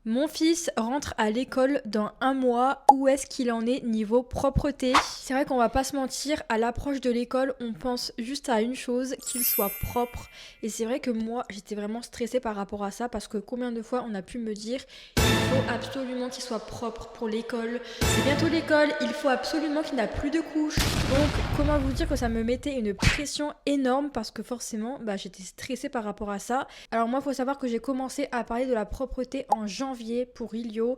Mon fils rentre à l'école dans un mois. Où est-ce qu'il en est niveau propreté? C'est vrai qu'on va pas se mentir, à l'approche de l'école, on pense juste à une chose, qu'il soit propre. Et c'est vrai que moi, j'étais vraiment stressée par rapport à ça parce que combien de fois on a pu me dire il faut absolument qu'il soit propre pour l'école. C'est bientôt l'école, il faut absolument qu'il n'a plus de couches. Donc, comment vous dire que ça me mettait une pression énorme parce que forcément, j'étais stressée par rapport à ça. Alors moi, il faut savoir que j'ai commencé à parler de la propreté en janvier pour Ilio.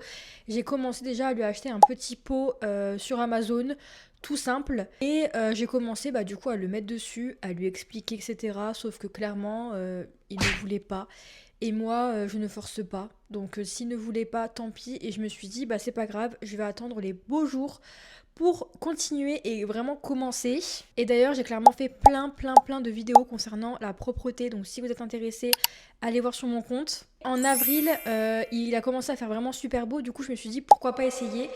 J'ai commencé déjà à lui acheter un petit pot sur Amazon, tout simple. Et j'ai commencé du coup à le mettre dessus, à lui expliquer, etc. Sauf que clairement, il ne voulait pas. Et moi, je ne force pas. Donc s'il ne voulait pas, tant pis. Et je me suis dit, c'est pas grave, je vais attendre les beaux jours pour continuer et vraiment commencer. Et d'ailleurs, j'ai clairement fait plein de vidéos concernant la propreté. Donc si vous êtes intéressé, allez voir sur mon compte. En avril, il a commencé à faire vraiment super beau. Du coup, je me suis dit pourquoi pas essayer.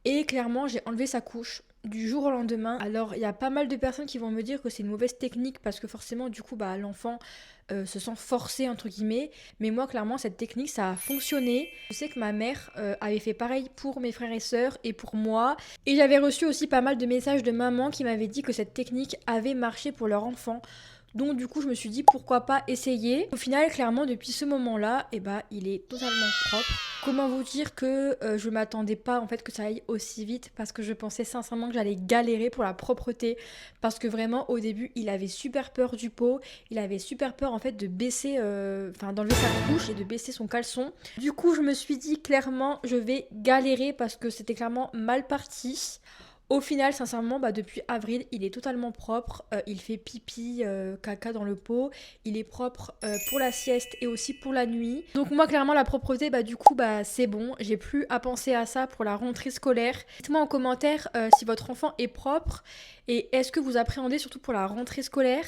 Et clairement, j'ai enlevé sa couche du jour au lendemain. Alors, il y a pas mal de personnes qui vont me dire que c'est une mauvaise technique parce que forcément, du coup, l'enfant se sent forcé, entre guillemets. Mais moi, clairement, cette technique, ça a fonctionné. Je sais que ma mère avait fait pareil pour mes frères et sœurs et pour moi. Et j'avais reçu aussi pas mal de messages de mamans qui m'avaient dit que cette technique avait marché pour leur enfant. Donc du coup, je me suis dit pourquoi pas essayer. Au final, clairement, depuis ce moment-là, il est totalement propre. Comment vous dire que je m'attendais pas en fait que ça aille aussi vite parce que je pensais sincèrement que j'allais galérer pour la propreté parce que vraiment au début, il avait super peur du pot, il avait super peur en fait de baisser d'enlever sa couche et de baisser son caleçon. Du coup, je me suis dit clairement, je vais galérer parce que c'était clairement mal parti. Au final, sincèrement, depuis avril, il est totalement propre. Il fait pipi, caca dans le pot. Il est propre pour la sieste et aussi pour la nuit. Donc moi, clairement, la propreté, du coup, c'est bon. J'ai plus à penser à ça pour la rentrée scolaire. Dites-moi en commentaire si votre enfant est propre et est-ce que vous appréhendez surtout pour la rentrée scolaire.